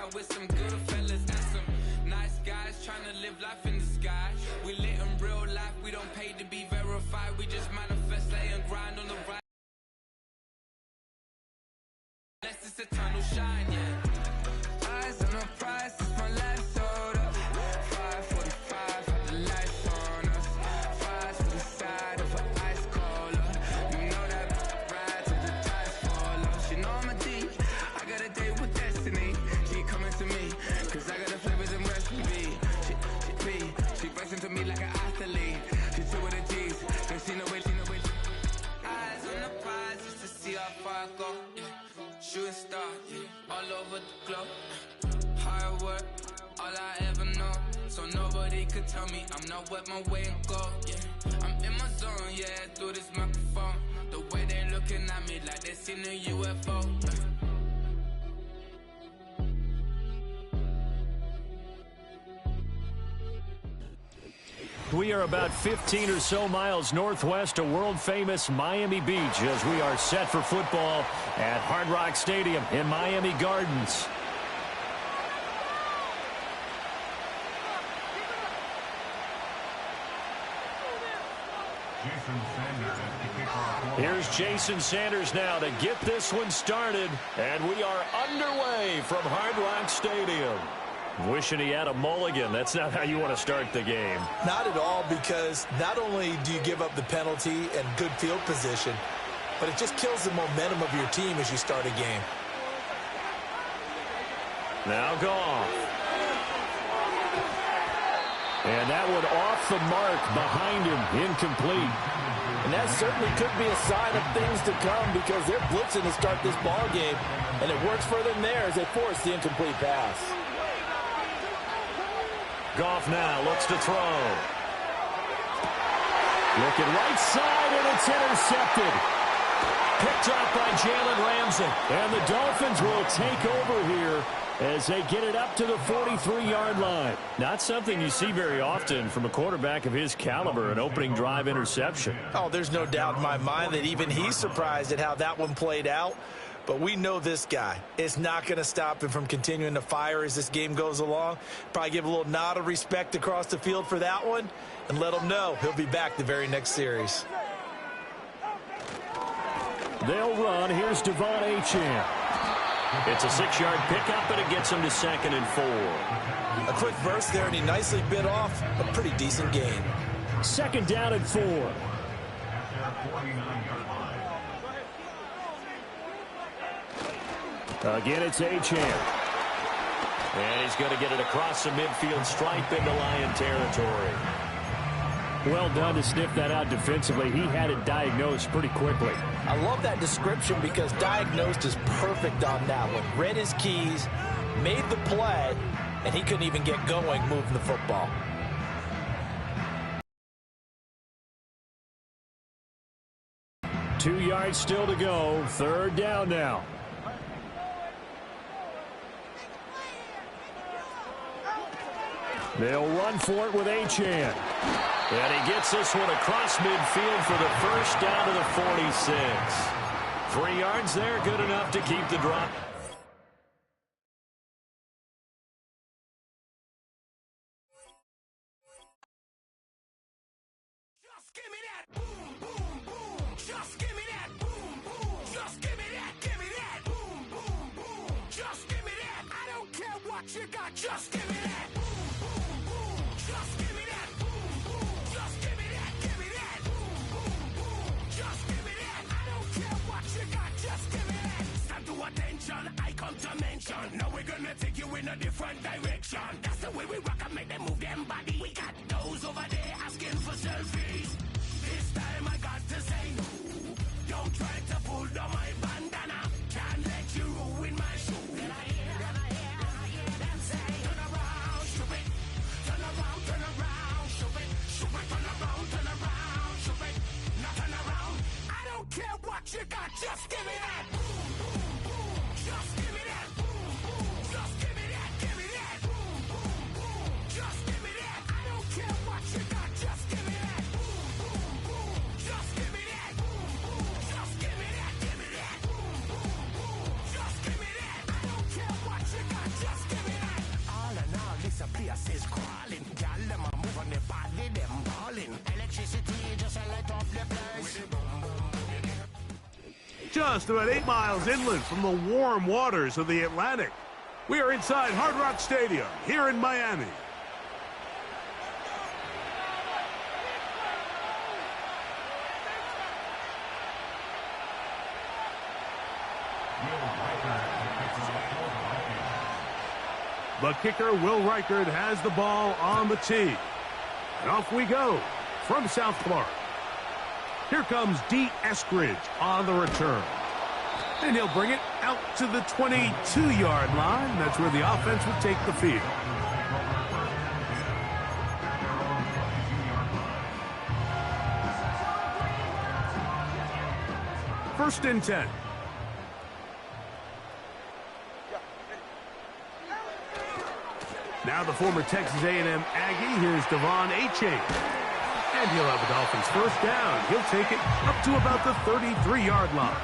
down with some good fellas and some nice guys trying to live life in the sky. We lit in real life, we don't pay to be verified. We just manifest, lay and grind on the right. Unless it's eternal shine, yeah. Eyes on the prize, it's my last order. 5:45, had the lights on us. Fries to the side of an ice caller. You know that ride till the ties fall off. She know I'm a D, I got a date with destiny. She coming to me, cause I got the flavors and recipe. She breaks into me like an athlete. She two with the G's, don't see no way, Eyes on the prize just to see how far I go, yeah. Shooting star, yeah, all over the globe. Hard work, all I ever know. So nobody could tell me I'm not what my way and go, yeah. I'm in my zone, yeah, through this microphone. The way they looking at me like they seen a UFO, yeah. We are about 15 or so miles northwest of world-famous Miami Beach as we are set for football at Hard Rock Stadium in Miami Gardens. Here's Jason Sanders now to get this one started, and we are underway from Hard Rock Stadium. Wishing he had a mulligan. That's not how you want to start the game. Not at all, because not only do you give up the penalty and good field position, but it just kills the momentum of your team as you start a game. Now Goff. And that one off the mark behind him, incomplete. And that certainly could be a sign of things to come because they're blitzing to start this ball game, and it works for them there as they force the incomplete pass. Goff now looks to throw. Looking right side, and it's intercepted. Picked up by Jalen Ramsey. And the Dolphins will take over here as they get it up to the 43-yard line. Not something you see very often from a quarterback of his caliber, an opening drive interception. Oh, there's no doubt in my mind that even he's surprised at how that one played out. But we know this guy. It's not going to stop him from continuing to fire as this game goes along. Probably give a little nod of respect across the field for that one and let him know he'll be back the very next series. They'll run. Here's Devon Achane. It's a 6-yard pickup, and it gets him to 2nd and 4. A quick burst there, and he nicely bit off a pretty decent gain. 2nd down and 4. Again, it's Achane. And he's going to get it across the midfield stripe into Lion territory. Well done to sniff that out defensively. He had it diagnosed pretty quickly. I love that description because diagnosed is perfect on that one. Read his keys, made the play, and he couldn't even get going moving the football. Two yards still to go. 3rd down now. They'll run for it with Achane. And he gets this one across midfield for the 1st down to the 46. 3 yards there, good enough to keep the drop. Just give me that boom, boom, boom. Just give me that boom, boom. Just give me that, give me that boom, boom, boom. Just give me that. I don't care what you got, just give me that boom, boom, boom. Just give me that boom, boom. Just give me that, give me that boom, boom, boom. Just give me that. I don't care what you got, just give me that. Stand to attention, I come to mention. Now we're gonna take you in a different direction. That's the way we rock and make them move them body. We got those over there asking for selfies. This time I got to say no. Don't try to pull down my bandana. Can't let you ruin my shoe. Then I hear them say, turn around, shoot it. Turn around, shoot it. Shoot it, turn around, shoot it. Now turn around. I don't care what you got, just give me that. Boom, boom, boom. Just give me that. Boom, boom. Just give me that, give me that. Boom, boom, boom. Just give me that. I don't care what you got, just give me that. Boom, boom, boom. Just give me that. Boom, boom. Just give me that, give me that. just about 8 miles inland from the warm waters of the Atlantic. We are inside Hard Rock Stadium here in Miami. The kicker, Will Reichard, has the ball on the tee. And off we go from South Florida. Here comes D. Eskridge on the return. And he'll bring it out to the 22-yard line. That's where the offense will take the field. First and 10. Now the former Texas A&M Aggie. Here's Devon Achane. And he'll have a Dolphins first down. He'll take it up to about the 33-yard line.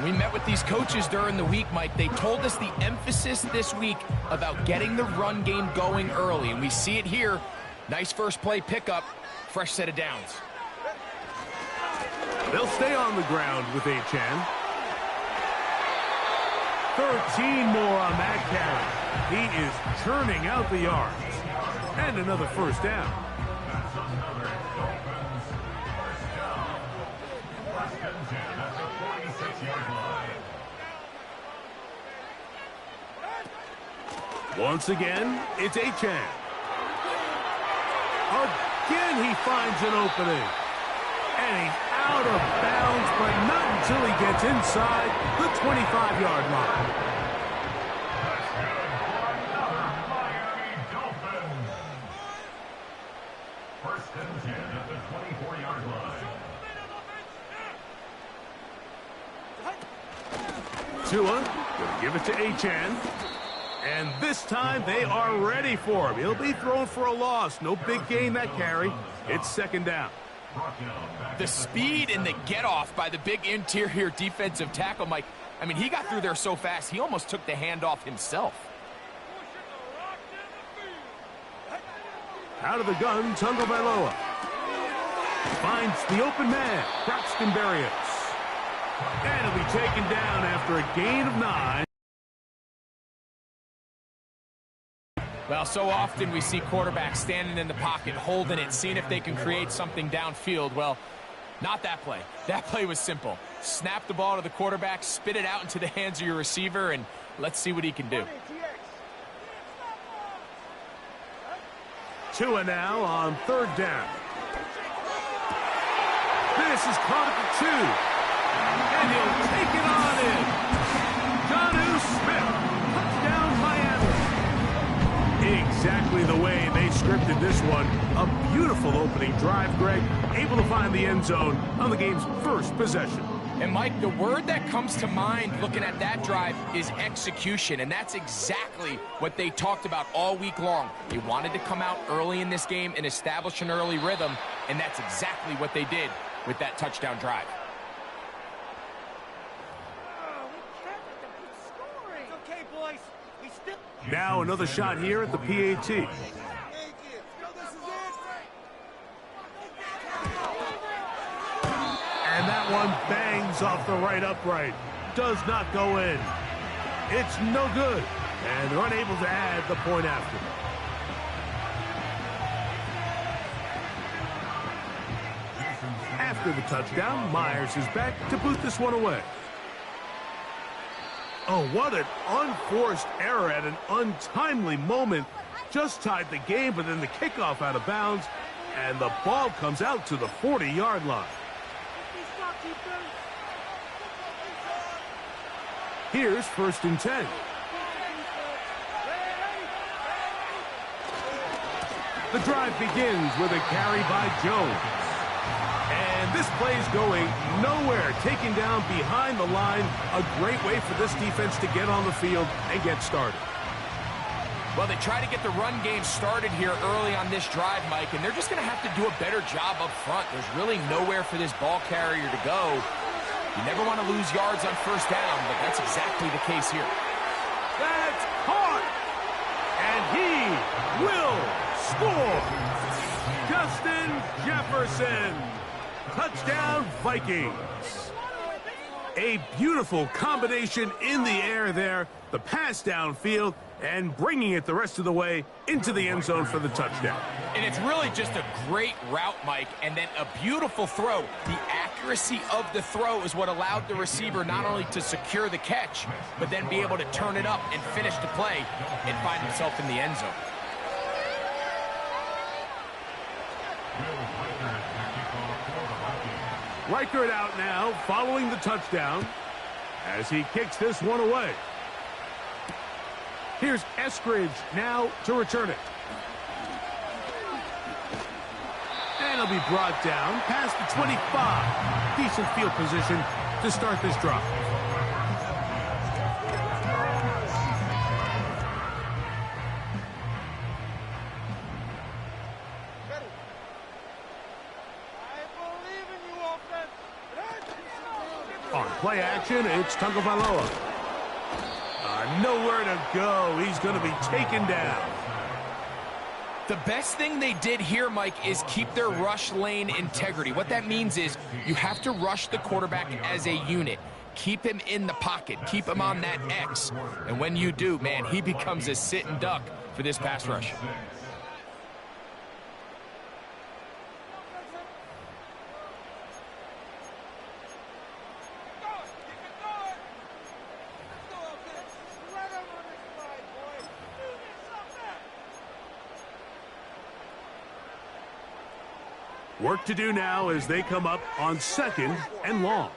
We met with these coaches during the week, Mike. They told us the emphasis this week about getting the run game going early. And we see it here. Nice first play pickup. Fresh set of downs. They'll stay on the ground with Achane. 13 more on that carry. He is churning out the yards. And another first down. Once again, it's Achane. Again, he finds an opening. And he's out of bounds, but not until he gets inside the 25-yard line. First and 10 at the 24-yard line. Tua gonna give it to Achane. And this time they are ready for him. He'll be thrown for a loss. No big gain that carry. It's second down. The speed and the get-off by the big interior defensive tackle, Mike. I mean, he got through there so fast, he almost took the handoff himself. Out of the gun, Tungo Bailoa. Finds the open man, Braxton Berrios. And he'll be taken down after a gain of 9. Well, so often we see quarterbacks standing in the pocket, holding it, seeing if they can create something downfield. Well, not that play. That play was simple. Snap the ball to the quarterback, spit it out into the hands of your receiver, and let's see what he can do. Tua now on third down. This is caught at the 2. And he'll take it on in. Jonnu Smith. Touchdown, Miami. Exactly the way they scripted this one. A beautiful opening drive, Greg. Able to find the end zone on the game's first possession. And, Mike, the word that comes to mind looking at that drive is execution, and that's exactly what they talked about all week long. They wanted to come out early in this game and establish an early rhythm, and that's exactly what they did with that touchdown drive. Now another shot here at the PAT. And that one bangs off the right upright. Does not go in. It's no good. And they're unable to add the point after. After the touchdown, Myers is back to boot this one away. Oh, what an unforced error at an untimely moment. Just tied the game, but then the kickoff out of bounds. And the ball comes out to the 40-yard line. Here's first and 10. The drive begins with a carry by Jones. And this play's going nowhere. Taken down behind the line. A great way for this defense to get on the field and get started. Well, they try to get the run game started here early on this drive, Mike, and they're just going to have to do a better job up front. There's really nowhere for this ball carrier to go. You never want to lose yards on first down, but that's exactly the case here. That's caught! And he will score! Justin Jefferson! Touchdown, Vikings! A beautiful combination in the air there. The pass downfield and bringing it the rest of the way into the end zone for the touchdown. And it's really just a great route, Mike, and then a beautiful throw. The accuracy of the throw is what allowed the receiver not only to secure the catch, but then be able to turn it up and finish the play and find himself in the end zone. Reichert out now following the touchdown as he kicks this one away. Here's Eskridge now to return it. And he'll be brought down past the 25. Decent field position to start this drive. On play action, it's Tagovailoa. Nowhere to go. He's going to be taken down. The best thing they did here, Mike, is keep their rush lane integrity. What that means is you have to rush the quarterback as a unit. Keep him in the pocket. Keep him on that X. And when you do, man, he becomes a sit and duck for this pass rush. Work to do now as they come up on 2nd and long.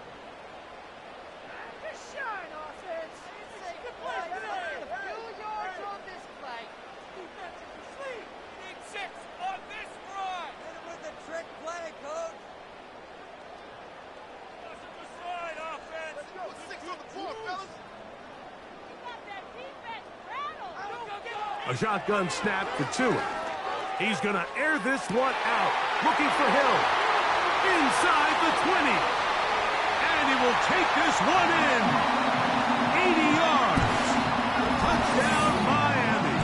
A shotgun snap for Tua. He's going to air this one out. Looking for Hill. Inside the 20. And he will take this one in. 80 yards. Touchdown, Miami.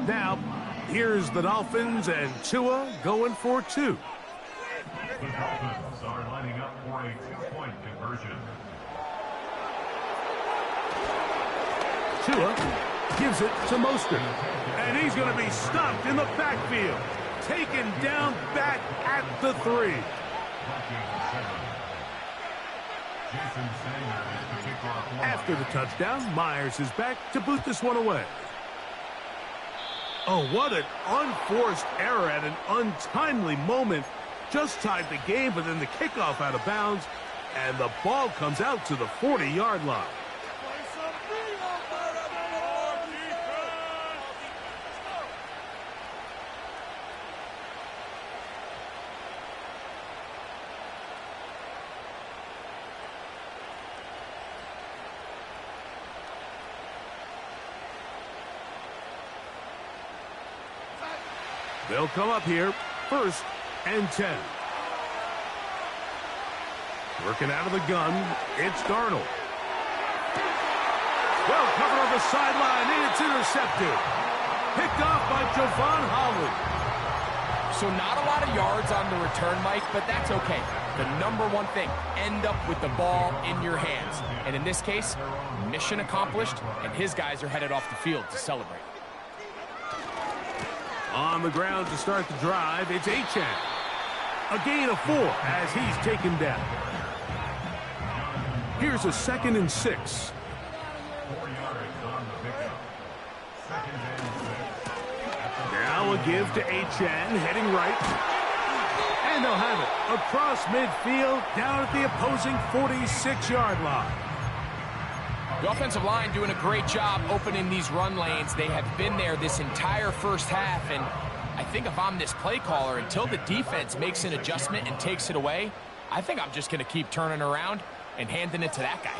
Now, here's the Dolphins and Tua going for 2. The Dolphins are lining up for a 2-point conversion. Tua gives it to Mostert. And he's going to be stopped in the backfield. Taken down back at the 3. After the touchdown, Myers is back to boot this one away. Oh, what an unforced error at an untimely moment. Just tied the game, but then the kickoff out of bounds, and the ball comes out to the 40-yard line. They'll come up here, 1st and 10. Working out of the gun, it's Darnold. Well covered on the sideline, and it's intercepted. Picked off by Javon Holly. So not a lot of yards on the return, Mike, but that's okay. The number one thing, end up with the ball in your hands. And in this case, mission accomplished, and his guys are headed off the field to celebrate. On the ground to start the drive, it's Achane. A gain of 4 as he's taken down. Here's a 2nd and 6. 4 yards on the pickup. 2nd and 6. Now a give to Achane, heading right. And they'll have it across midfield, down at the opposing 46-yard line. The offensive line doing a great job opening these run lanes. They have been there this entire first half, and I think if I'm this play caller, until the defense makes an adjustment and takes it away, I think I'm just going to keep turning around and handing it to that guy.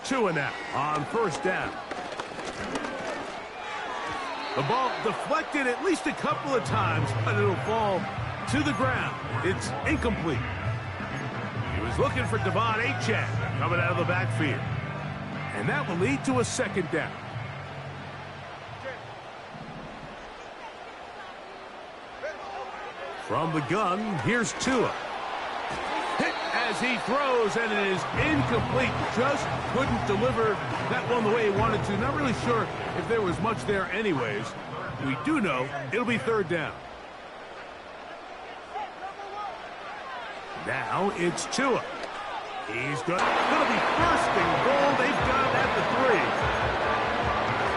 Tua now on 1st down. The ball deflected at least a couple of times, but it'll fall to the ground. It's incomplete. He was looking for Devon Achane coming out of the backfield. And that will lead to a second down. From the gun, here's Tua. Hit as he throws, and it is incomplete. Just couldn't deliver that one the way he wanted to. Not really sure if there was much there anyways. We do know it'll be third down. Now it's Tua. He's going to be first and goal. They've got it at the 3.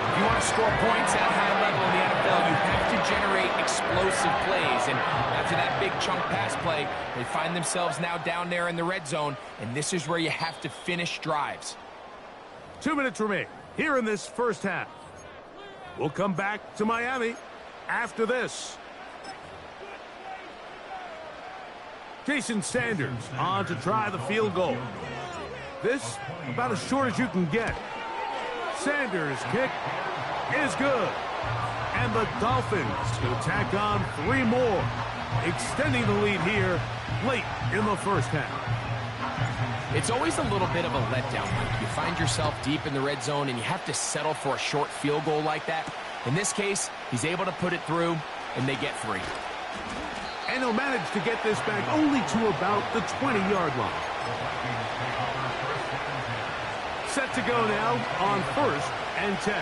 If you want to score points at a high level in the NFL, you have to generate explosive plays. And after that big chunk pass play, they find themselves now down there in the red zone, and this is where you have to finish drives. 2 minutes remain here in this first half. We'll come back to Miami after this. Jason Sanders on to try the field goal. This about as short as you can get. Sanders' kick is good. And the Dolphins will tack on 3 more, extending the lead here late in the first half. It's always a little bit of a letdown, Mike. You find yourself deep in the red zone and you have to settle for a short field goal like that. In this case, he's able to put it through, and they get 3. And he'll manage to get this back only to about the 20-yard line. Set to go now on 1st and 10.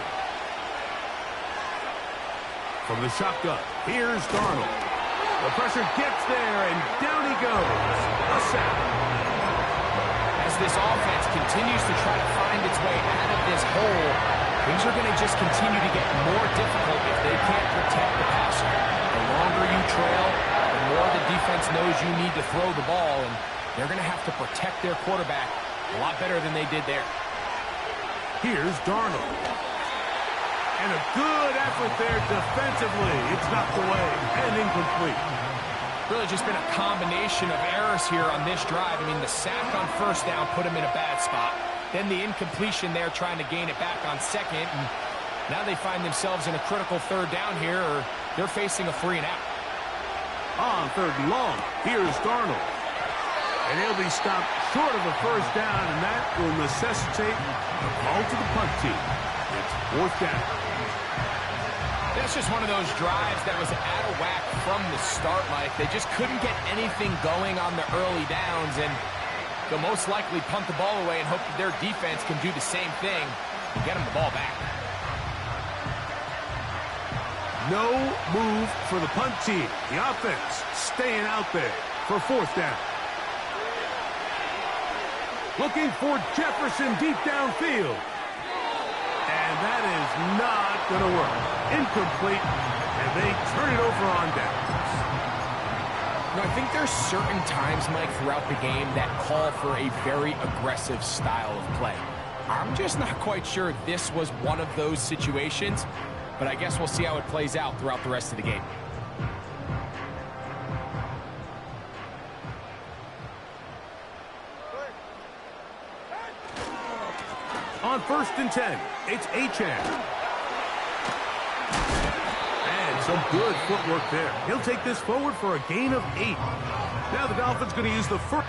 From the shotgun, here's Darnold. The pressure gets there, and down he goes. A sack. As this offense continues to try to find its way out of this hole, things are going to just continue to get more difficult if they can't protect the passer. The longer you trail, the more the defense knows you need to throw the ball, and they're going to have to protect their quarterback a lot better than they did there. Here's Darnold. And a good effort there defensively. It's knocked away and incomplete. Really just been a combination of errors here on this drive. I mean, the sack on first down put him in a bad spot. Then the incompletion there trying to gain it back on second. And now they find themselves in a critical third down here, or they're facing a 3 and out. On 3rd and long, here's Darnold. And he'll be stopped short of a first down, and that will necessitate a call to the punt team. It's 4th down. That's just one of those drives that was out of whack from the start, Mike. They just couldn't get anything going on the early downs, and they'll most likely punt the ball away and hope that their defense can do the same thing and get them the ball back. No move for the punt team. The offense staying out there for 4th down. Looking for Jefferson deep downfield. And that is not going to work. Incomplete, and they turn it over on downs. You know, I think there's certain times, Mike, throughout the game that call for a very aggressive style of play. I'm just not quite sure this was one of those situations, but I guess we'll see how it plays out throughout the rest of the game. On 1st and 10, it's Achane. And some good footwork there. He'll take this forward for a gain of 8. Now the Dolphins going to use the first.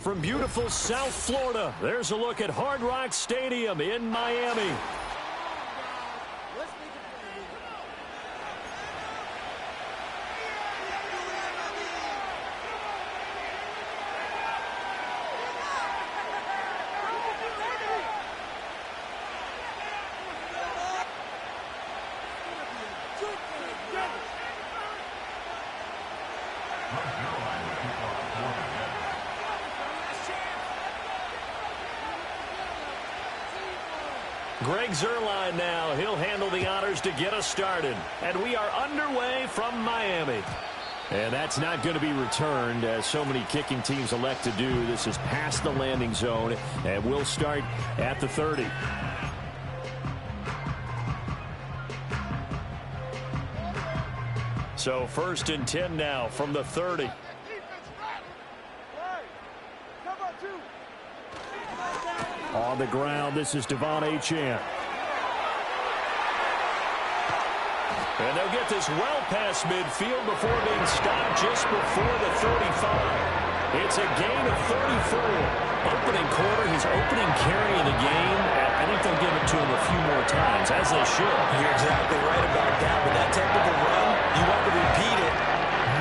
from beautiful South Florida. There's a look at Hard Rock Stadium in Miami. Greg Zuerlein now. He'll handle the honors to get us started. And we are underway from Miami. And that's not going to be returned, as so many kicking teams elect to do. This is past the landing zone, and we'll start at the 30. So 1st and 10 now from the 30. On the ground, this is Devon Achane. And they'll get this well past midfield before being stopped just before the 35. It's a gain of 34. Opening quarter, his opening carry in the game. I think they'll give it to him a few more times, as they should. You're exactly right about that. With that type of a run, you want to repeat it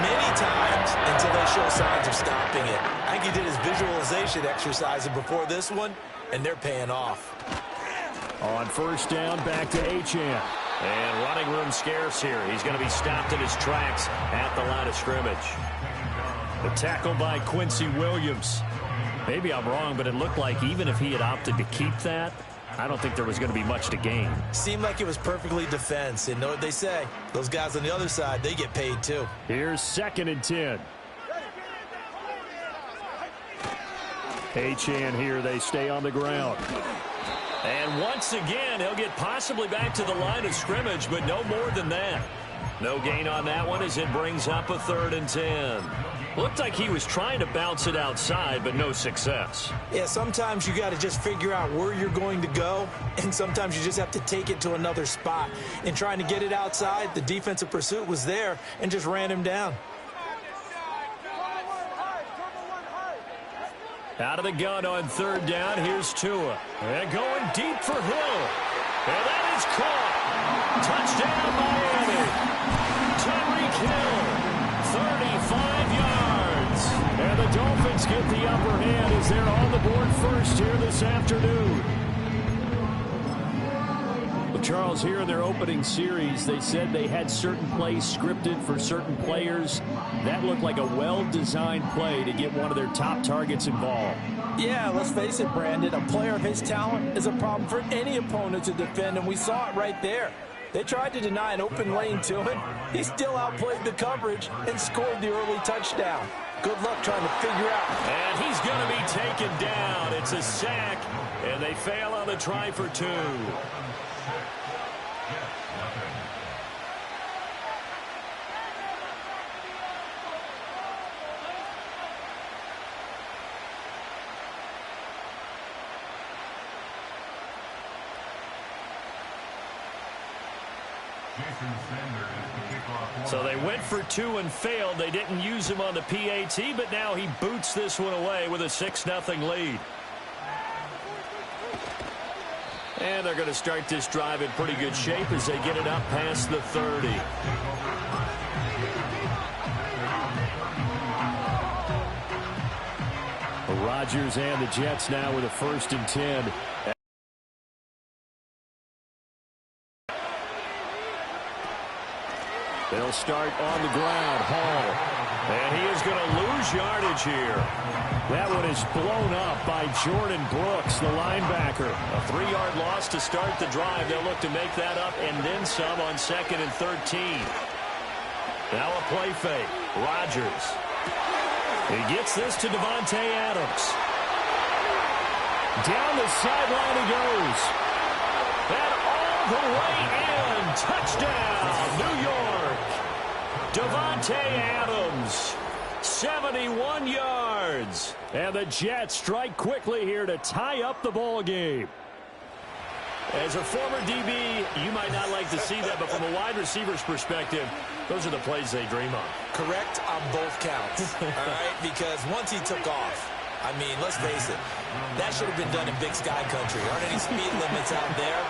many times until they show signs of stopping it. I think he did his visualization exercise before this one, and they're paying off. On 1st down, back to Achane. And running room scarce here. He's going to be stopped in his tracks at the line of scrimmage. The tackle by Quincy Williams. Maybe I'm wrong, but it looked like even if he had opted to keep that, I don't think there was going to be much to gain. Seemed like it was perfectly defense. And know what they say? Those guys on the other side, they get paid too. Here's 2nd and 10. Achane here. They stay on the ground. And once again, he'll get possibly back to the line of scrimmage, but no more than that. No gain on that one as it brings up a 3rd and 10. Looked like he was trying to bounce it outside, but no success. Yeah, sometimes you got to just figure out where you're going to go, and sometimes you just have to take it to another spot. In trying to get it outside, the defensive pursuit was there and just ran him down. Out of the gun on 3rd down, here's Tua. And going deep for Hill. And that is caught. Touchdown, Miami. Tyreek Hill, 35 yards. And the Dolphins get the upper hand as they're on the board first here this afternoon. Charles, here in their opening series, they said they had certain plays scripted for certain players. That looked like a well-designed play to get one of their top targets involved. Yeah, let's face it, Brandon. A player of his talent is a problem for any opponent to defend, and we saw it right there. They tried to deny an open lane to him. He still outplayed the coverage and scored the early touchdown. Good luck trying to figure out. And he's going to be taken down. It's a sack, and they fail on the try for 2. So they went for 2 and failed. They didn't use him on the PAT, but now he boots this one away with a 6-0 lead. And they're going to start this drive in pretty good shape as they get it up past the 30. Rodgers and the Jets now with a 1st and 10. They'll start on the ground. Hall. And he is going to lose yardage here. That one is blown up by Jordan Brooks, the linebacker. A 3-yard loss to start the drive. They'll look to make that up and then some on 2nd and 13. Now a play fake. Rodgers. He gets this to Davante Adams. Down the sideline he goes. And all the way in. Touchdown, New York. Davante Adams, 71 yards. And the Jets strike quickly here to tie up the ball game. As a former DB, you might not like to see that, but from a wide receiver's perspective, those are the plays they dream of. Correct on both counts, all right? Because once he took off, I mean, let's face it, that should have been done in Big Sky country. Aren't any speed limits out there?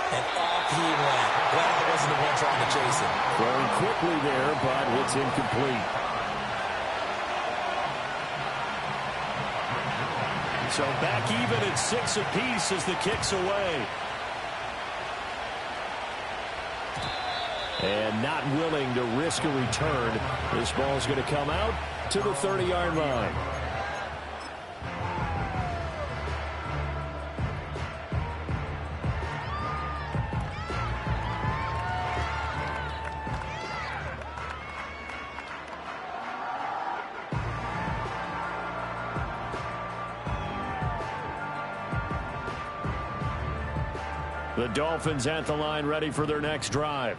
And off he went. Glad I wasn't the one trying to chase him. Throwing quickly there, but it's incomplete. So back even at 6 apiece as the kick's away. And not willing to risk a return. This ball's going to come out to the 30-yard line. The Dolphins at the line, ready for their next drive.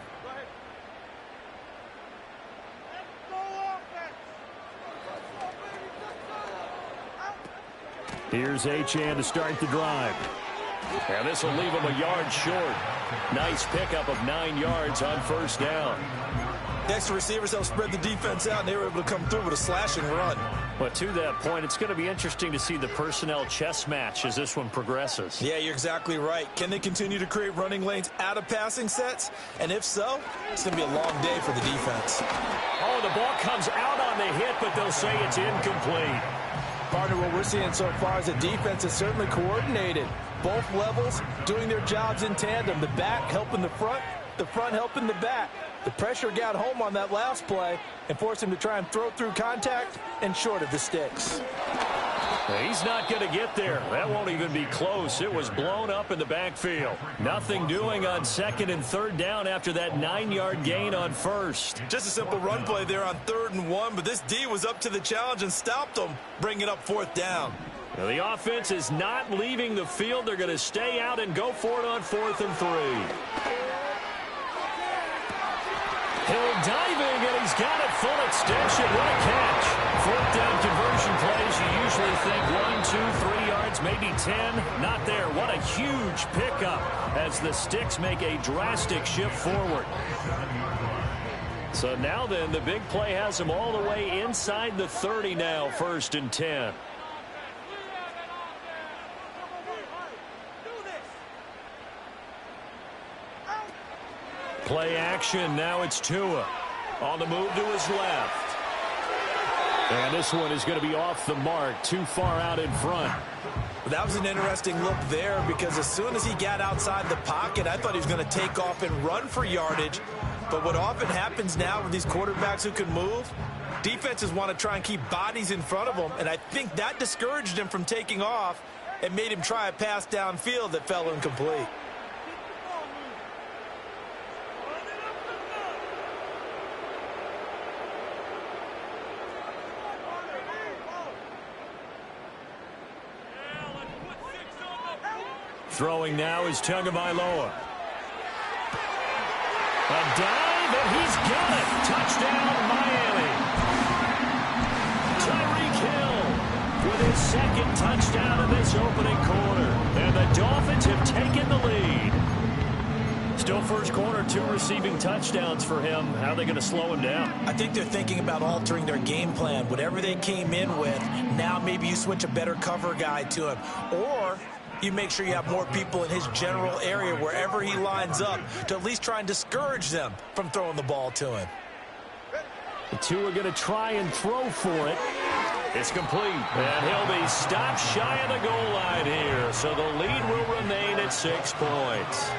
Here's Achane to start the drive. And this will leave him a yard short. Nice pickup of 9 yards on first down. Next, receivers help spread the defense out, and they were able to come through with a slashing run. But to that point, it's going to be interesting to see the personnel chess match as this one progresses. Yeah, you're exactly right. Can they continue to create running lanes out of passing sets? And if so, it's going to be a long day for the defense. Oh, the ball comes out on the hit, but they'll say it's incomplete. Partner, what we're seeing so far is the defense is certainly coordinated. Both levels doing their jobs in tandem. The back helping the front helping the back. The pressure got home on that last play and forced him to try and throw through contact and short of the sticks. He's not going to get there. That won't even be close. It was blown up in the backfield. Nothing doing on 2nd and 3rd down after that 9-yard gain on first. Just a simple run play there on 3rd and 1, but this D was up to the challenge and stopped them, bringing up 4th down. Now, the offense is not leaving the field. They're going to stay out and go for it on 4th and 3. Hill diving, and he's got it full extension. What a catch. 4th down conversion plays, you usually think 1, 2, 3 yards, maybe 10. Not there. What a huge pickup as the sticks make a drastic shift forward. So now then, the big play has him all the way inside the 30 now, 1st and 10. Play action. Now it's Tua on the move to his left. And this one is going to be off the mark, too far out in front. That was an interesting look there because as soon as he got outside the pocket, I thought he was going to take off and run for yardage. But what often happens now with these quarterbacks who can move, defenses want to try and keep bodies in front of them, and I think that discouraged him from taking off and made him try a pass downfield that fell incomplete. Throwing now is Tagovailoa. A dive, and he's got it. Touchdown, Miami. Tyreek Hill with his 2nd touchdown in this opening quarter. And the Dolphins have taken the lead. Still first quarter, 2 receiving touchdowns for him. How are they going to slow him down? I think they're thinking about altering their game plan. Whatever they came in with, now maybe you switch a better cover guy to him. Or you make sure you have more people in his general area wherever he lines up to at least try and discourage them from throwing the ball to him. The 2 are going to try and throw for it. It's complete. And he'll be stopped shy of the goal line here. So the lead will remain at 6 points.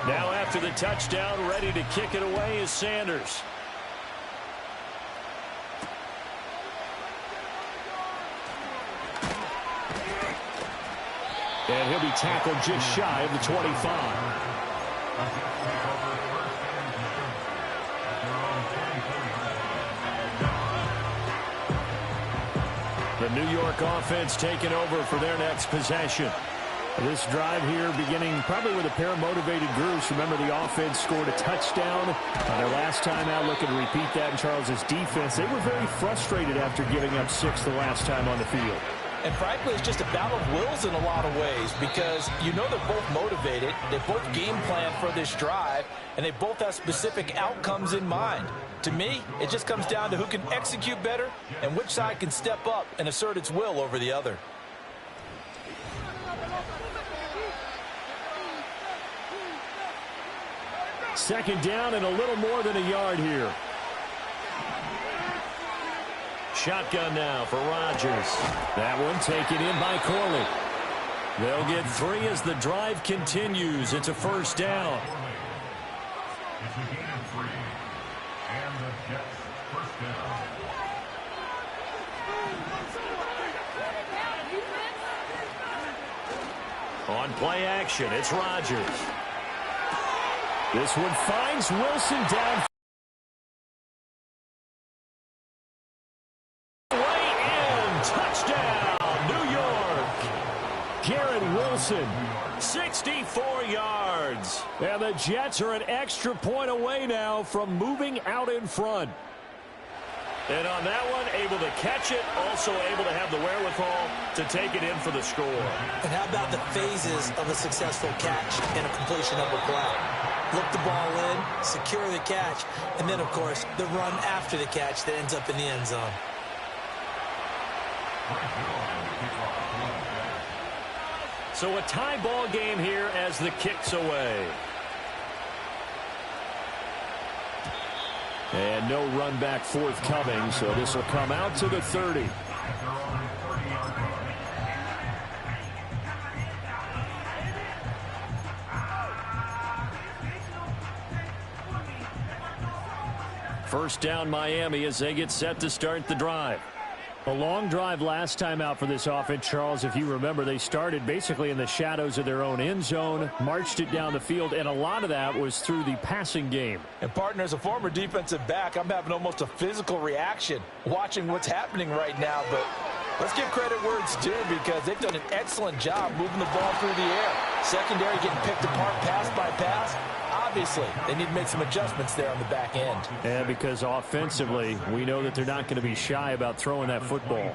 Now after the touchdown, ready to kick it away is Sanders. And he'll be tackled just shy of the 25. The New York offense taking over for their next possession. This drive here beginning probably with a pair of motivated groups. Remember, the offense scored a touchdown their last time out. Looking to repeat that in Charles's defense. They were very frustrated after giving up 6 the last time on the field. And frankly, it's just a battle of wills in a lot of ways because you know they're both motivated, they both game plan for this drive, and they both have specific outcomes in mind. To me, it just comes down to who can execute better and which side can step up and assert its will over the other. Second down and a little more than a yard here. Shotgun now for Rodgers. That one taken in by Corley. They'll get 3 as the drive continues. It's a first down. It's a gain of 3. And the Jets first down. On play action, it's Rodgers. This one finds Wilson down. Touchdown, New York. Garrett Wilson, 64 yards. And the Jets are an extra point away now from moving out in front. And on that one, able to catch it, also able to have the wherewithal to take it in for the score. And how about the phases of a successful catch and a completion of a play? Look the ball in, secure the catch, and then, of course, the run after the catch that ends up in the end zone. So a tie ball game here as the kick's away. And no run back forthcoming, so this will come out to the 30. First down Miami as they get set to start the drive. A long drive last time out for this offense, Charles. If you remember, they started basically in the shadows of their own end zone, marched it down the field, and a lot of that was through the passing game. And, partner, as a former defensive back, I'm having almost a physical reaction watching what's happening right now. But let's give credit where it's due because they've done an excellent job moving the ball through the air. Secondary getting picked apart pass by pass. Obviously, they need to make some adjustments there on the back end. And because offensively, we know that they're not going to be shy about throwing that football.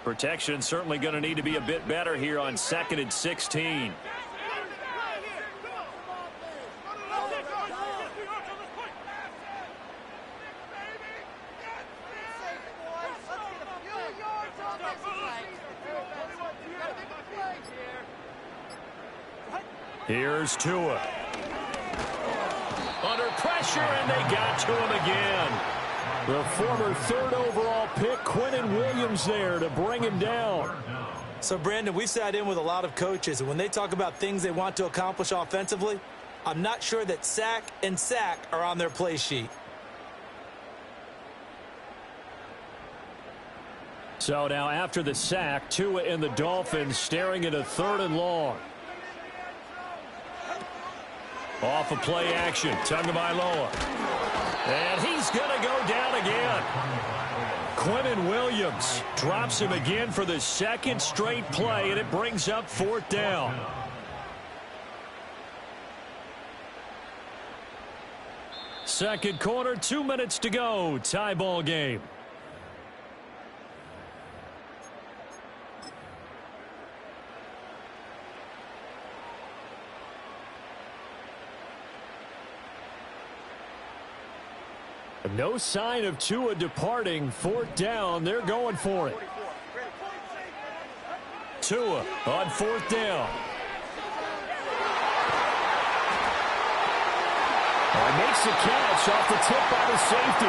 Protection certainly going to need to be a bit better here on 2nd and 16. Here's Tua. Under pressure, and they got to him again. The former 3rd overall pick, Quinnen Williams, there to bring him down. So, Brandon, we sat in with a lot of coaches, and when they talk about things they want to accomplish offensively, I'm not sure that sack and sack are on their play sheet. So now after the sack, Tua and the Dolphins staring at a 3rd and long. Off of play action, Tagovailoa. And he's going to go down again. Quinnen Williams drops him again for the 2nd straight play, and it brings up 4th down. Second quarter, 2 minutes to go. Tie ball game. No sign of Tua departing. 4th down. They're going for it. Tua on 4th down. Makes the catch off the tip by the safety.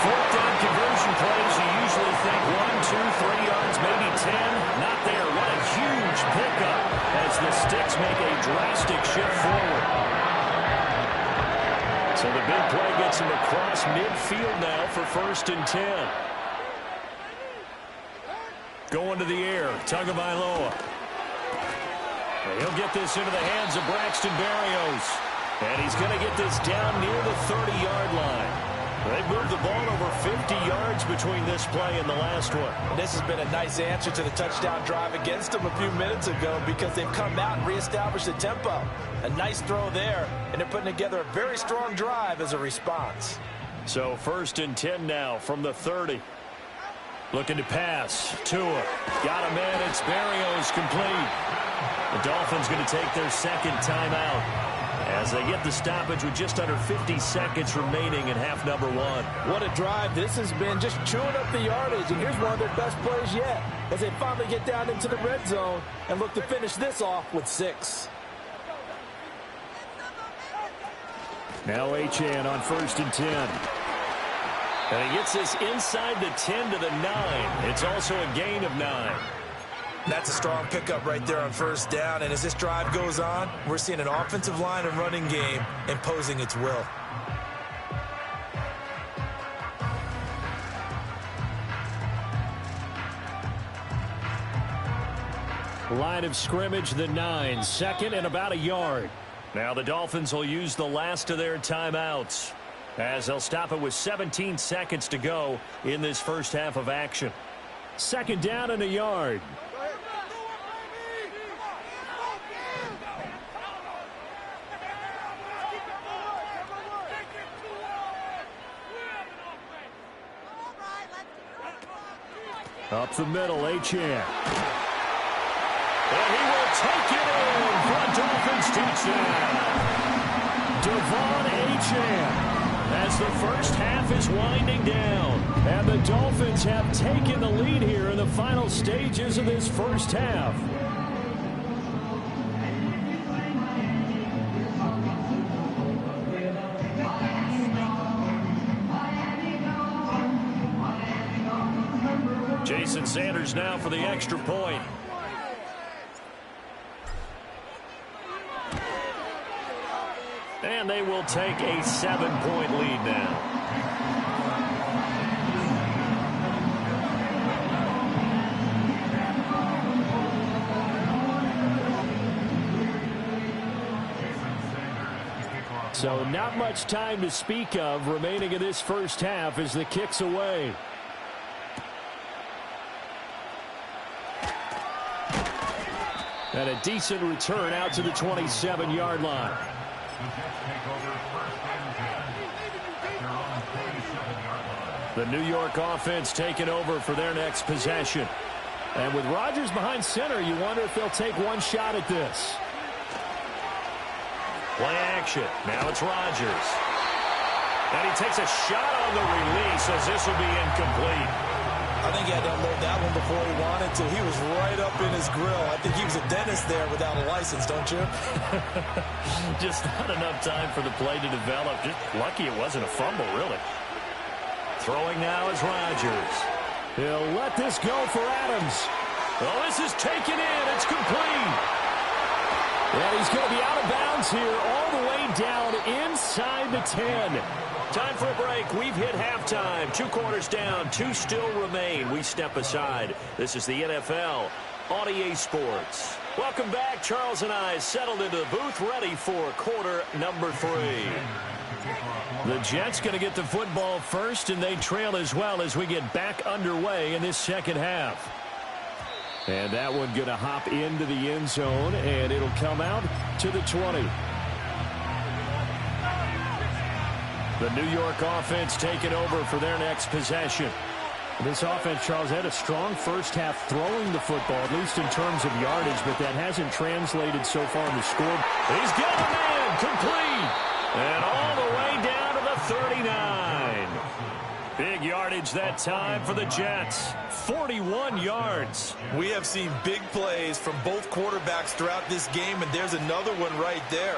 4th down conversion plays. You usually think 1, 2, 3 yards, maybe 10. Not there. What a huge pickup as the Sticks make a drastic shift forward. So the big play gets him across midfield now for 1st and 10. Going to the air, Tagovailoa. He'll get this into the hands of Braxton Berrios. And he's going to get this down near the 30-yard line. They've moved the ball over 50 yards between this play and the last one. And this has been a nice answer to the touchdown drive against them a few minutes ago because they've come out and reestablished the tempo. A nice throw there, and they're putting together a very strong drive as a response. So 1st and 10 now from the 30. Looking to pass. Tua. Got him in. It's Barrios complete. The Dolphins going to take their second timeout as they get the stoppage with just under 50 seconds remaining in half number one. What a drive this has been, just chewing up the yardage. And here's one of their best plays yet as they finally get down into the red zone and look to finish this off with 6. Now Achane on 1st and 10. And he gets this inside the 10 to the 9. It's also a gain of 9. That's a strong pickup right there on 1st down. And as this drive goes on, we're seeing an offensive line and running game imposing its will. Line of scrimmage, the 9. 2nd and about a yard. Now the Dolphins will use the last of their timeouts as they'll stop it with 17 seconds to go in this first half of action. 2nd down and a yard. Up the middle, Achane. And he will take it in for a Dolphins touchdown. Devon Achane as the first half is winding down. And the Dolphins have taken the lead here in the final stages of this first half. Jason Sanders now for the extra point. And they will take a 7-point lead now. So not much time to speak of remaining in this first half as the kick's away. And a decent return out to the 27-yard line. The New York offense taking over for their next possession. And with Rodgers behind center, you wonder if they'll take one shot at this. Play action. Now it's Rodgers. And he takes a shot on the release as this will be incomplete. I think he had to unload that one before he wanted to. He was right up in his grill. I think he was a dentist there without a license, don't you? Just not enough time for the play to develop. Just lucky it wasn't a fumble, really. Throwing now is Rodgers. He'll let this go for Adams. Oh, this is taken in. It's complete. And he's going to be out of bounds here all the way down inside the 10. Time for a break. We've hit halftime. 2 quarters down. 2 still remain. We step aside. This is the NFL on EA Sports. Welcome back. Charles and I settled into the booth ready for quarter number 3. The Jets going to get the football first, and they trail as well as we get back underway in this second half. And that one going to hop into the end zone, and it'll come out to the 20. The New York offense taking over for their next possession. This offense, Charles, had a strong first half throwing the football, at least in terms of yardage, but that hasn't translated so far in the score. He's got a man complete, and all the way down to the 39. Big yardage that time for the Jets. 41 yards. We have seen big plays from both quarterbacks throughout this game, and there's another one right there.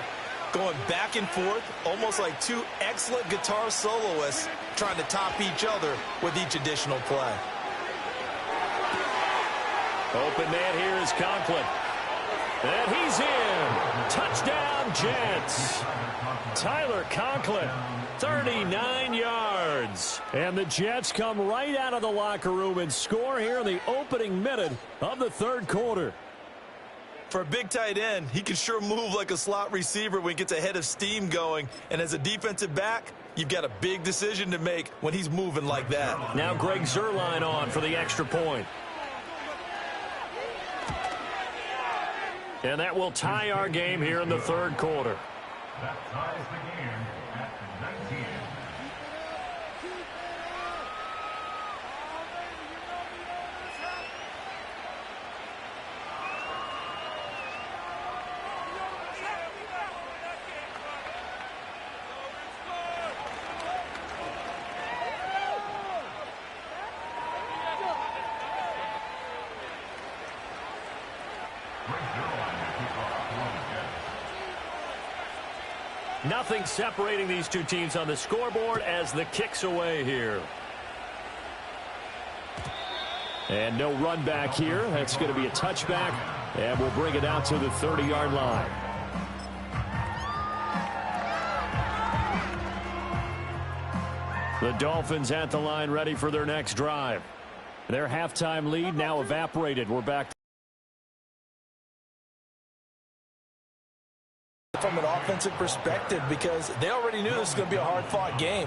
Going back and forth, almost like 2 excellent guitar soloists trying to top each other with each additional play. Open man here is Conklin. And he's in. Touchdown, Jets. Tyler Conklin, 39 yards. And the Jets come right out of the locker room and score here in the opening minute of the third quarter. For a big tight end, he can sure move like a slot receiver when he gets a head of steam going. And as a defensive back, you've got a big decision to make when he's moving like that. Now Greg Zuerlein on for the extra point. And that will tie our game here in the third quarter. That ties the game at 19. Nothing separating these two teams on the scoreboard as the kick's away here. And no run back here. That's going to be a touchback, and we'll bring it out to the 30-yard line. The Dolphins at the line ready for their next drive. Their halftime lead now evaporated. We're back. From an offensive perspective, because they already knew this was going to be a hard-fought game.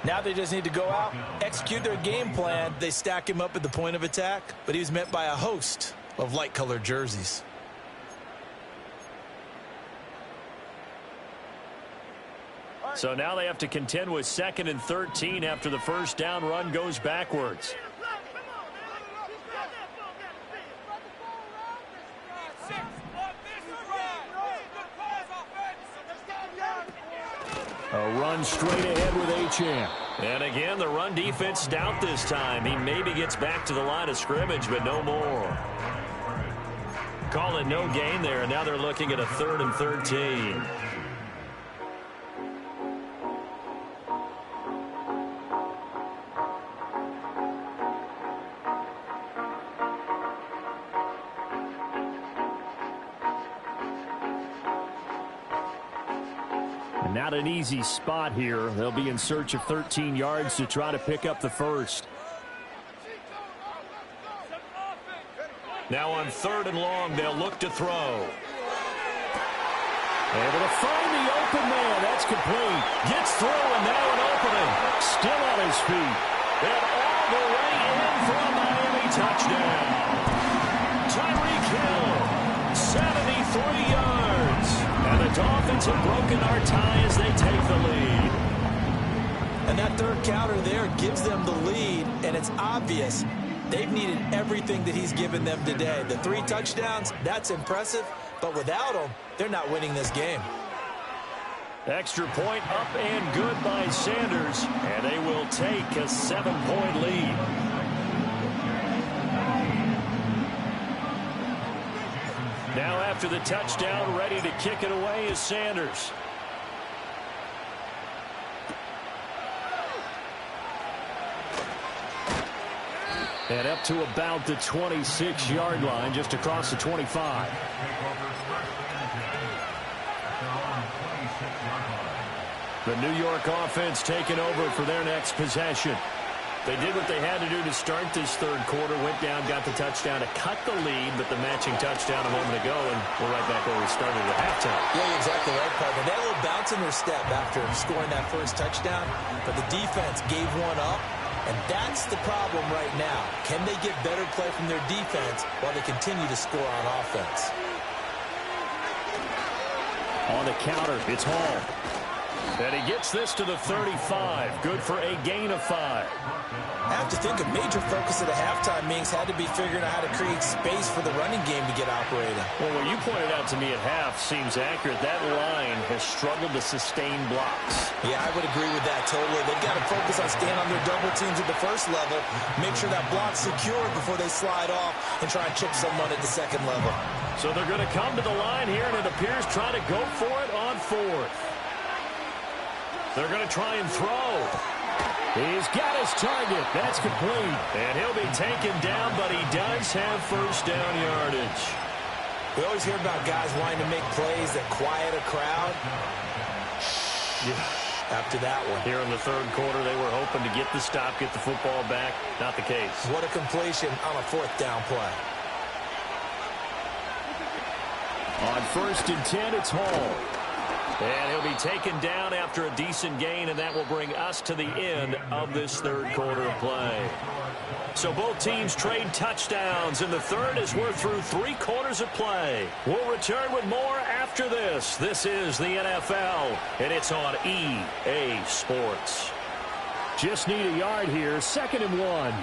Now they just need to go out, execute their game plan. They stack him up at the point of attack, but he was met by a host of light-colored jerseys. So now they have to contend with 2nd and 13 after the first down run goes backwards. A run straight ahead with Achane. And again, the run defense stout this time. He maybe gets back to the line of scrimmage, but no more. Call it no gain there, and now they're looking at a 3rd and 13. Not an easy spot here. They'll be in search of 13 yards to try to pick up the first. Now on 3rd and long, they'll look to throw. Able to find the open man. That's complete. Gets through, and now an opening. Still on his feet. And all the way in for a Miami touchdown. Tyreek Hill, 73 yards. And the Dolphins have broken our tie as they take the lead. And that third counter there gives them the lead, and it's obvious they've needed everything that he's given them today. The 3 touchdowns, that's impressive, but without him, they're not winning this game. Extra point up and good by Sanders, and they will take a 7-point lead. Now after the touchdown, ready to kick it away is Sanders. And up to about the 26-yard line, just across the 25. The New York offense taking over for their next possession. They did what they had to do to start this third quarter, went down, got the touchdown to cut the lead, but the matching touchdown a moment ago, and we're right back where we started at halftime. Yeah, you're exactly right, partner. They had a little bounce in their step after scoring that first touchdown, but the defense gave one up, and that's the problem right now. Can they get better play from their defense while they continue to score on offense? On the counter, it's Hall. And he gets this to the 35. Good for a gain of 5. I have to think a major focus at the halftime meetings had to be figuring out how to create space for the running game to get operating. Well, what you pointed out to me at half seems accurate. That line has struggled to sustain blocks. Yeah, I would agree with that totally. They've got to focus on staying on their double teams at the first level, make sure that block's secured before they slide off and try and chip someone at the second level. So they're going to come to the line here, and it appears trying to go for it on 4th. They're going to try and throw. He's got his target. That's complete. And he'll be taken down, but he does have first down yardage. We always hear about guys wanting to make plays that quiet a crowd. Yeah. After that one. Here in the third quarter, they were hoping to get the stop, get the football back. Not the case. What a completion on a 4th down play. On 1st and 10, it's Hall. And he'll be taken down after a decent gain, and that will bring us to the end of this third quarter of play. So both teams trade touchdowns, and the third as we're through 3 quarters of play. We'll return with more after this. This is the NFL, and it's on EA Sports. Just need a yard here, 2nd and 1.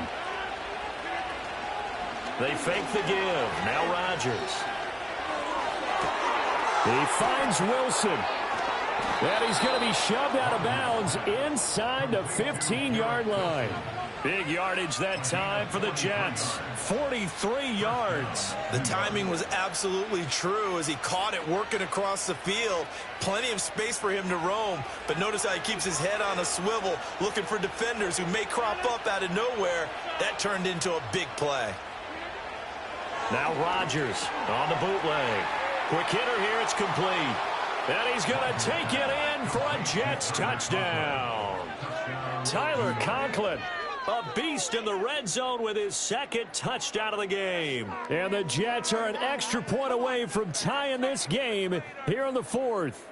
They fake the give. Now Rodgers. He finds Wilson. And he's going to be shoved out of bounds inside the 15-yard line. Big yardage that time for the Jets. 43 yards. The timing was absolutely true as he caught it working across the field. Plenty of space for him to roam, but notice how he keeps his head on a swivel, looking for defenders who may crop up out of nowhere. That turned into a big play. Now Rodgers on the bootleg. Quick hitter here, it's complete. And he's going to take it in for a Jets touchdown. Tyler Conklin, a beast in the red zone with his second touchdown of the game. And the Jets are an extra point away from tying this game here in the fourth.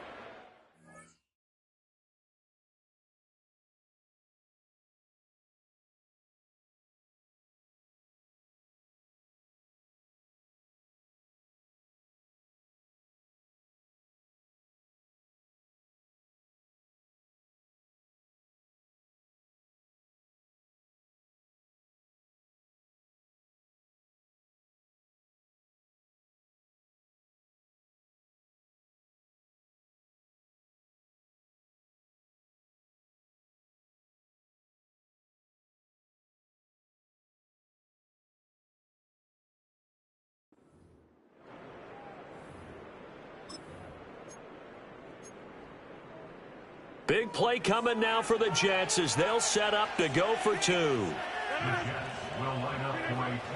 Big play coming now for the Jets as they'll set up to go for two.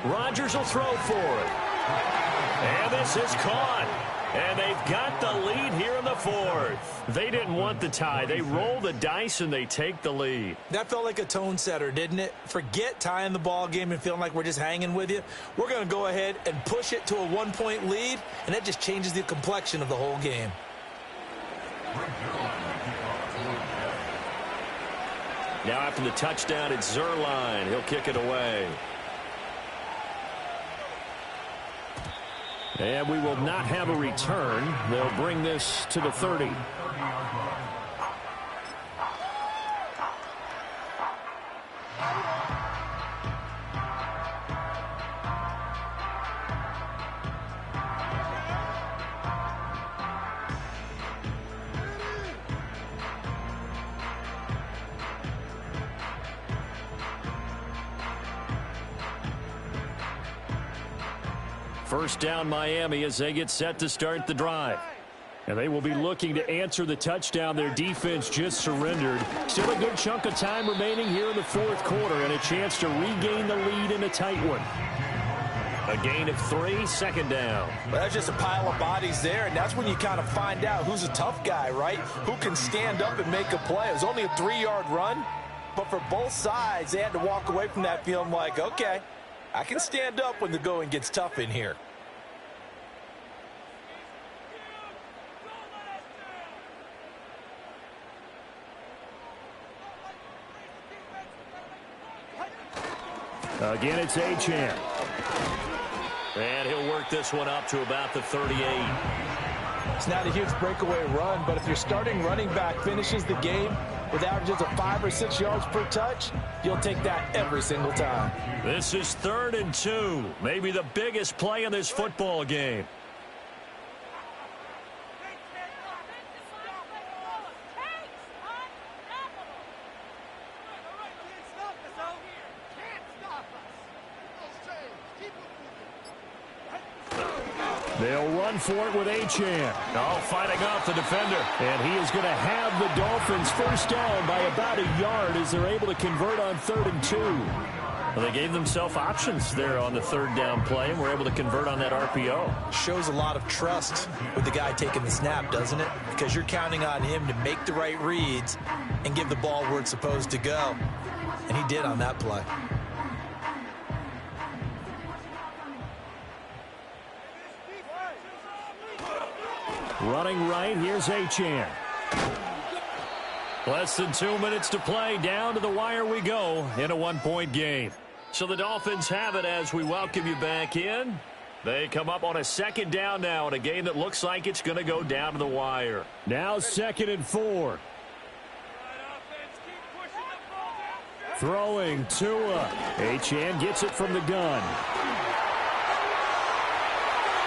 Rodgers will throw for it. And this is caught. And they've got the lead here in the fourth. They didn't want the tie. They roll the dice and they take the lead. That felt like a tone setter, didn't it? Forget tying the ball game and feeling like we're just hanging with you. We're going to go ahead and push it to a one-point lead, and that just changes the complexion of the whole game. Now after the touchdown, it's Zerline. He'll kick it away. And we will not have a return. They'll bring this to the 30. First down Miami as they get set to start the drive. And they will be looking to answer the touchdown their defense just surrendered. Still a good chunk of time remaining here in the fourth quarter and a chance to regain the lead in a tight one. A gain of 3, second down. Well, that's just a pile of bodies there, and that's when you kind of find out who's a tough guy, right? Who can stand up and make a play. It was only a 3-yard run, but for both sides, they had to walk away from that feeling like, okay, I can stand up when the going gets tough in here. Again, it's Achane. And he'll work this one up to about the 38. It's not a huge breakaway run, but if your starting running back finishes the game with averages of 5 or 6 yards per touch, you'll take that every single time. This is 3rd and 2. Maybe the biggest play in this football game. They'll run for it with Achane. Oh, fighting off the defender. And he is going to have the Dolphins first down by about a yard as they're able to convert on 3rd and 2. Well, they gave themselves options there on the 3rd down play and were able to convert on that RPO. Shows a lot of trust with the guy taking the snap, doesn't it? Because you're counting on him to make the right reads and give the ball where it's supposed to go. And he did on that play. Running right, here's Achane. Less than 2 minutes to play. Down to the wire we go in a 1-point game. So the Dolphins have it as we welcome you back in. They come up on a 2nd down now in a game that looks like it's going to go down to the wire. Now 2nd and 4. Throwing Tua. Achane gets it from the gun.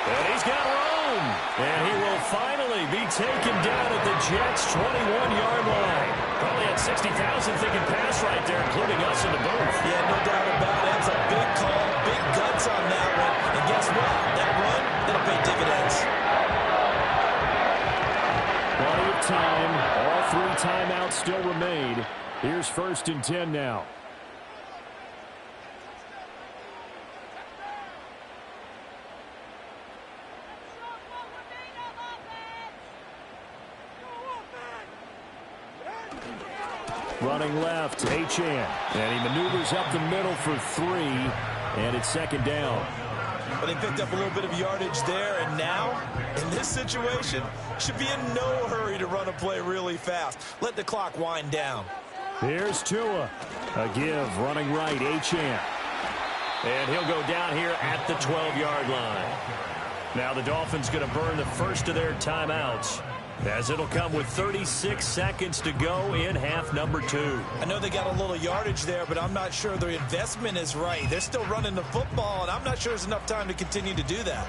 And he's got room. home. And he will finally be taken down at the Jets' 21-yard line. Probably had 60,000 thinking pass right there, including us in the booth. Yeah, no doubt about it. It's a big call, big guts on that one. And guess what? That run, that'll pay dividends. Plenty of time. All 3 timeouts still remain. Here's 1st and 10 now. Running left, Achane. And he maneuvers up the middle for 3. And it's 2nd down. But they picked up a little bit of yardage there, and now, in this situation, should be in no hurry to run a play really fast. Let the clock wind down. Here's Tua. A give, running right, Achane. And he'll go down here at the 12-yard line. Now the Dolphins going to burn the first of their timeouts, as it'll come with 36 seconds to go in half number 2. I know they got a little yardage there, but I'm not sure their investment is right. They're still running the football, and I'm not sure there's enough time to continue to do that.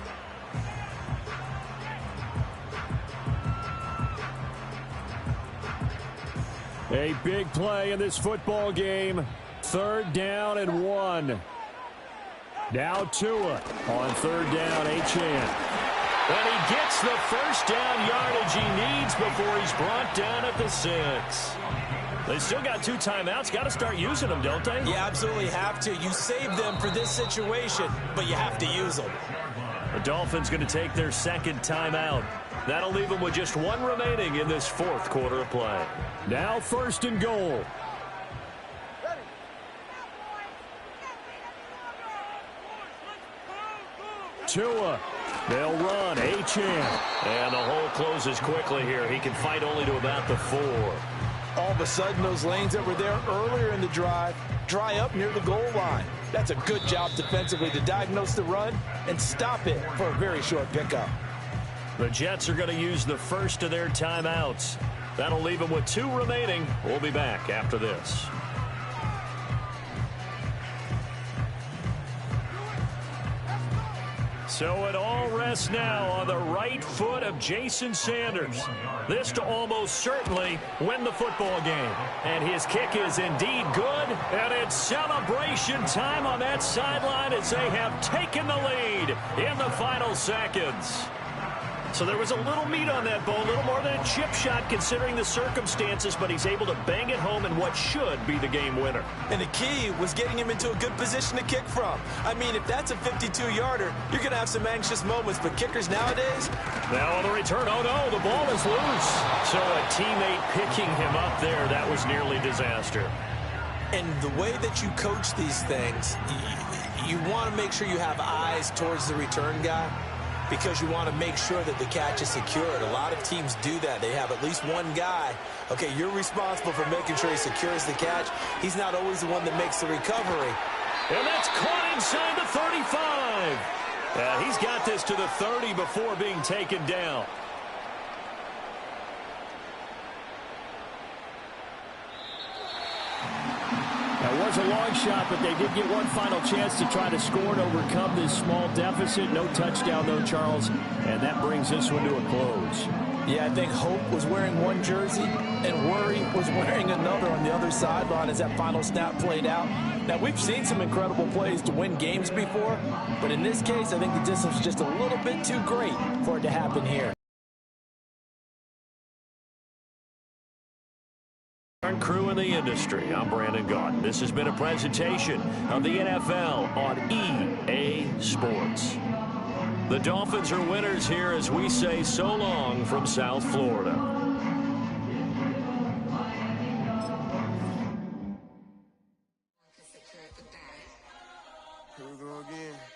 A big play in this football game. 3rd down and 1. Now Tua on 3rd down, Achane. And he gets the first down yardage he needs before he's brought down at the 6. They still got 2 timeouts. Got to start using them, don't they? You absolutely have to. You save them for this situation, but you have to use them. The Dolphins going to take their 2nd timeout. That'll leave them with just 1 remaining in this 4th quarter of play. Now 1st and goal. Tua. They'll run. Achane. And the hole closes quickly here. He can fight only to about the 4. All of a sudden, those lanes that were there earlier in the drive dry up near the goal line. That's a good job defensively to diagnose the run and stop it for a very short pickup. The Jets are going to use the first of their timeouts. That'll leave them with 2 remaining. We'll be back after this. So it all rests now on the right foot of Jason Sanders. This to almost certainly win the football game. And his kick is indeed good. And it's celebration time on that sideline as they have taken the lead in the final seconds. So there was a little meat on that bone, a little more than a chip shot considering the circumstances, but he's able to bang it home in what should be the game winner. And the key was getting him into a good position to kick from. I mean, if that's a 52-yarder, you're going to have some anxious moments, but kickers nowadays... Now on the return, oh no, the ball is loose. So a teammate picking him up there, that was nearly disaster. And the way that you coach these things, you want to make sure you have eyes towards the return guy, because you want to make sure that the catch is secured. A lot of teams do that. They have at least one guy. Okay, you're responsible for making sure he secures the catch. He's not always the one that makes the recovery. And that's caught inside the 35. He's got this to the 30 before being taken down. That was a long shot, but they did get one final chance to try to score and overcome this small deficit. No touchdown, though, Charles, and that brings this one to a close. Yeah, I think Hope was wearing one jersey and Worry was wearing another on the other sideline as that final snap played out. Now, we've seen some incredible plays to win games before, but in this case, I think the distance was just a little bit too great for it to happen here. Crew in the industry. I'm Brandon Gaudin. This has been a presentation of the NFL on EA Sports. The Dolphins are winners here as we say so long from South Florida.